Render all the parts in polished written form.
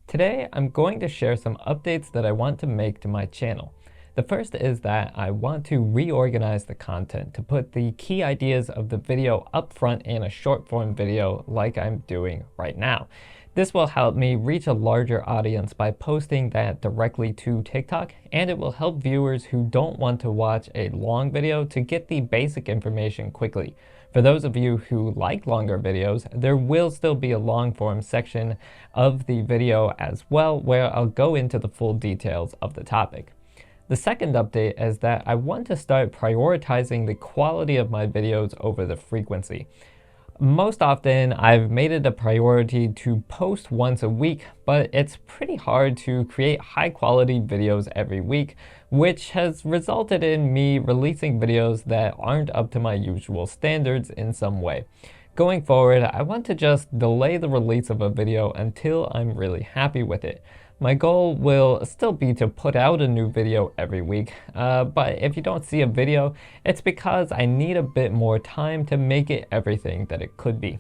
Today, I'm going to share some updates that I want to make to my channel. The first is that I want to reorganize the content to put the key ideas of the video up front in a short form video like I'm doing right now. This will help me reach a larger audience by posting that directly to TikTok, and it will help viewers who don't want to watch a long video to get the basic information quickly. For those of you who like longer videos, there will still be a long form section of the video as well where I'll go into the full details of the topic. The second update is that I want to start prioritizing the quality of my videos over the frequency. Most often, I've made it a priority to post once a week, but it's pretty hard to create high quality videos every week, which has resulted in me releasing videos that aren't up to my usual standards in some way. Going forward, I want to just delay the release of a video until I'm really happy with it. My goal will still be to put out a new video every week, but if you don't see a video, it's because I need a bit more time to make it everything that it could be.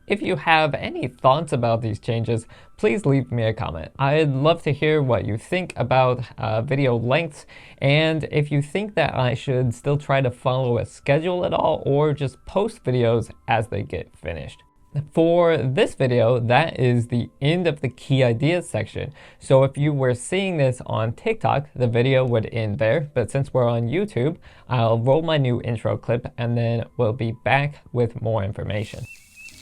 If you have any thoughts about these changes, please leave me a comment. I'd love to hear what you think about video lengths, and if you think that I should still try to follow a schedule at all or just post videos as they get finished. For this video, that is the end of the key ideas section. So if you were seeing this on TikTok, the video would end there. But since we're on YouTube, I'll roll my new intro clip and then we'll be back with more information.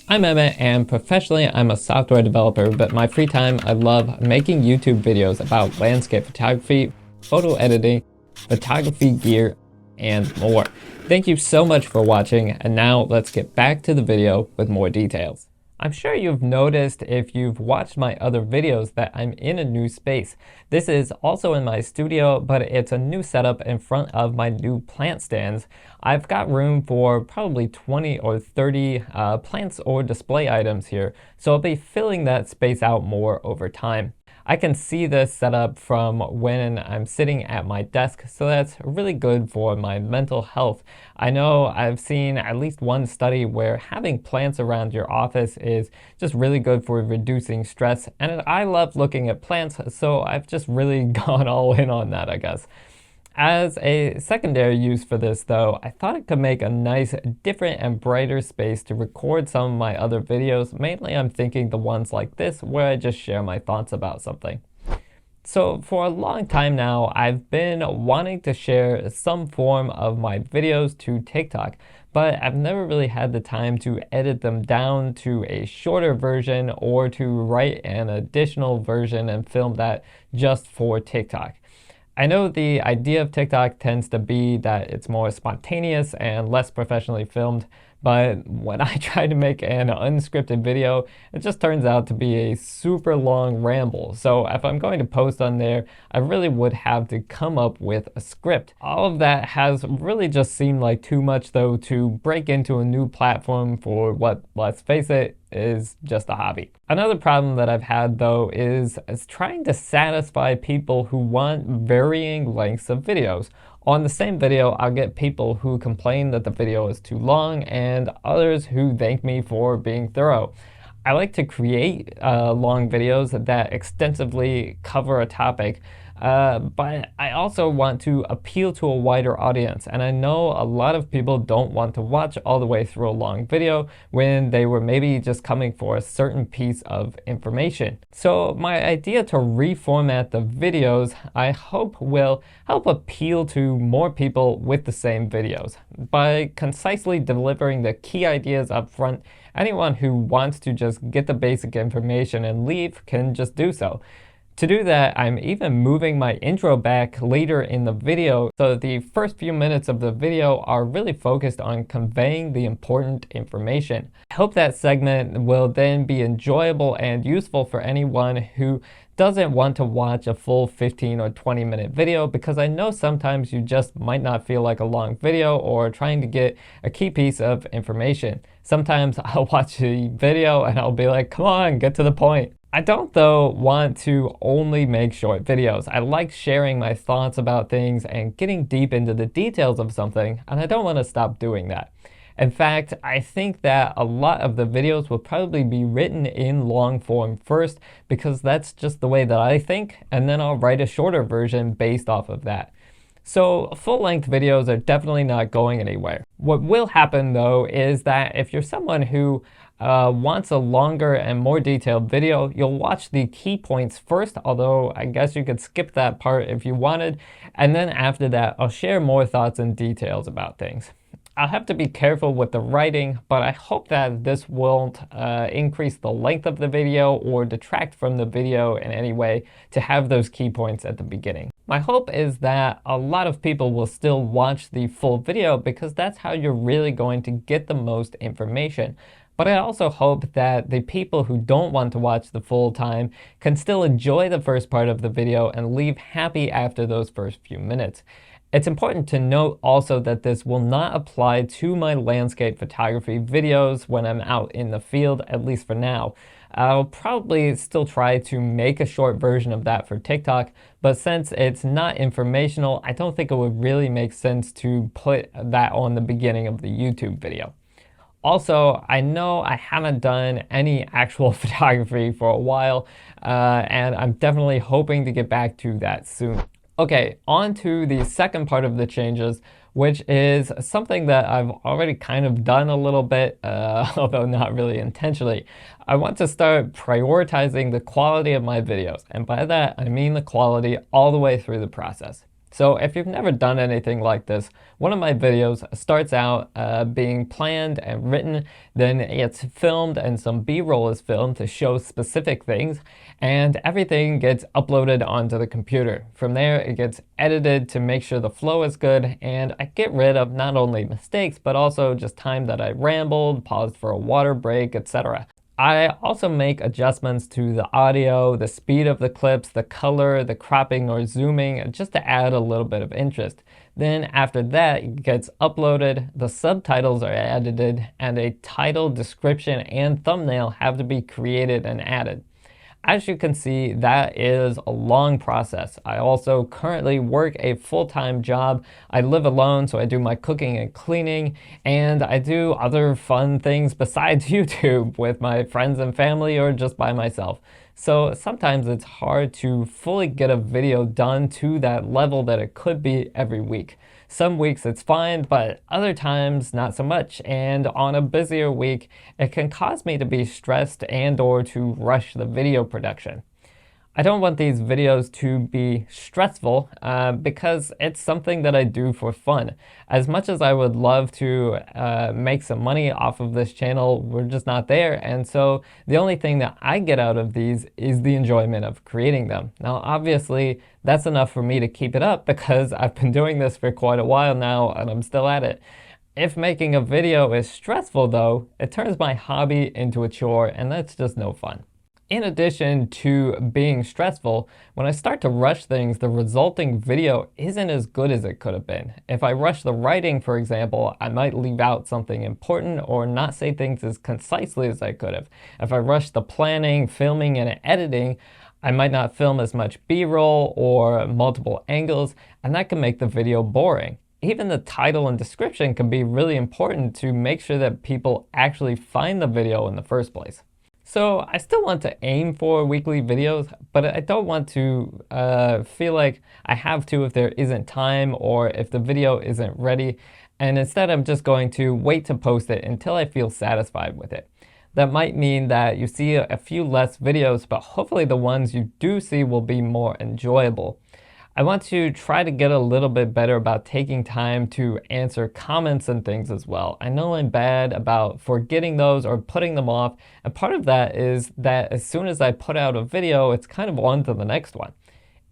I'm Emmett, and professionally I'm a software developer, but my free time I love making YouTube videos about landscape photography, photo editing, photography gear, and more. Thank you so much for watching, and now let's get back to the video with more details. I'm sure you've noticed if you've watched my other videos that I'm in a new space. This is also in my studio, but it's a new setup in front of my new plant stands. I've got room for probably 20 or 30 plants or display items here, so I'll be filling that space out more over time. I can see this setup from when I'm sitting at my desk, so that's really good for my mental health. I know I've seen at least one study where having plants around your office is just really good for reducing stress, and I love looking at plants, so I've just really gone all in on that, I guess. As a secondary use for this though, I thought it could make a nice, different and brighter space to record some of my other videos. Mainly I'm thinking the ones like this where I just share my thoughts about something. So for a long time now, I've been wanting to share some form of my videos to TikTok, but I've never really had the time to edit them down to a shorter version or to write an additional version and film that just for TikTok. I know the idea of TikTok tends to be that it's more spontaneous and less professionally filmed, but when I try to make an unscripted video, it just turns out to be a super long ramble. So if I'm going to post on there, I really would have to come up with a script. All of that has really just seemed like too much though to break into a new platform for what, let's face it, is just a hobby. Another problem that I've had though is trying to satisfy people who want varying lengths of videos. On the same video, I'll get people who complain that the video is too long and others who thank me for being thorough. I like to create long videos that extensively cover a topic, but I also want to appeal to a wider audience, and I know a lot of people don't want to watch all the way through a long video when they were maybe just coming for a certain piece of information. So my idea to reformat the videos, I hope will help appeal to more people with the same videos. By concisely delivering the key ideas up front, anyone who wants to just get the basic information and leave can just do so. To do that, I'm even moving my intro back later in the video, so the first few minutes of the video are really focused on conveying the important information. I hope that segment will then be enjoyable and useful for anyone who doesn't want to watch a full 15 or 20-minute video, because I know sometimes you just might not feel like a long video or trying to get a key piece of information. Sometimes I'll watch a video and I'll be like, come on, get to the point. I don't, though, want to only make short videos. I like sharing my thoughts about things and getting deep into the details of something, and I don't want to stop doing that. In fact, I think that a lot of the videos will probably be written in long form first because that's just the way that I think, and then I'll write a shorter version based off of that. So full-length videos are definitely not going anywhere. What will happen though is that if you're someone who wants a longer and more detailed video, you'll watch the key points first, although I guess you could skip that part if you wanted, and then after that I'll share more thoughts and details about things. I'll have to be careful with the writing, but I hope that this won't increase the length of the video or detract from the video in any way to have those key points at the beginning. My hope is that a lot of people will still watch the full video because that's how you're really going to get the most information. But I also hope that the people who don't want to watch the full time can still enjoy the first part of the video and leave happy after those first few minutes. It's important to note also that this will not apply to my landscape photography videos when I'm out in the field, at least for now. I'll probably still try to make a short version of that for TikTok, but since it's not informational, I don't think it would really make sense to put that on the beginning of the YouTube video. Also, I know I haven't done any actual photography for a while, and I'm definitely hoping to get back to that soon. Okay, on to the second part of the changes, which is something that I've already kind of done a little bit, although not really intentionally. I want to start prioritizing the quality of my videos, and by that I mean the quality all the way through the process. So if you've never done anything like this, one of my videos starts out being planned and written, then it's filmed and some B-roll is filmed to show specific things, and everything gets uploaded onto the computer. From there, it gets edited to make sure the flow is good, and I get rid of not only mistakes, but also just time that I rambled, paused for a water break, etc. I also make adjustments to the audio, the speed of the clips, the color, the cropping or zooming, just to add a little bit of interest. Then after that, it gets uploaded, the subtitles are edited, and a title, description, and thumbnail have to be created and added. As you can see, that is a long process. I also currently work a full-time job. I live alone, so I do my cooking and cleaning, and I do other fun things besides YouTube with my friends and family or just by myself. So sometimes it's hard to fully get a video done to that level that it could be every week. Some weeks it's fine, but other times not so much, and on a busier week, it can cause me to be stressed and or to rush the video production. I don't want these videos to be stressful because it's something that I do for fun. As much as I would love to make some money off of this channel, we're just not there. And so the only thing that I get out of these is the enjoyment of creating them. Now, obviously, that's enough for me to keep it up because I've been doing this for quite a while now and I'm still at it. If making a video is stressful though, it turns my hobby into a chore and that's just no fun. In addition to being stressful, when I start to rush things, the resulting video isn't as good as it could have been. If I rush the writing, for example, I might leave out something important or not say things as concisely as I could have. If I rush the planning, filming, and editing, I might not film as much B-roll or multiple angles, and that can make the video boring. Even the title and description can be really important to make sure that people actually find the video in the first place. So I still want to aim for weekly videos, but I don't want to feel like I have to if there isn't time or if the video isn't ready. And instead, I'm just going to wait to post it until I feel satisfied with it. That might mean that you see a few less videos, but hopefully the ones you do see will be more enjoyable. I want to try to get a little bit better about taking time to answer comments and things as well. I know I'm bad about forgetting those or putting them off, and part of that is that as soon as I put out a video, it's kind of on to the next one.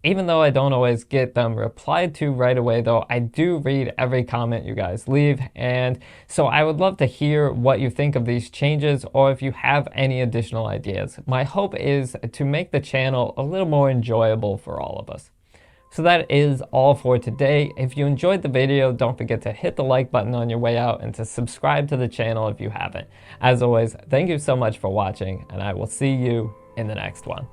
Even though I don't always get them replied to right away though, I do read every comment you guys leave, and so I would love to hear what you think of these changes or if you have any additional ideas. My hope is to make the channel a little more enjoyable for all of us. So that is all for today. If you enjoyed the video, don't forget to hit the like button on your way out and to subscribe to the channel if you haven't. As always, thank you so much for watching, and I will see you in the next one.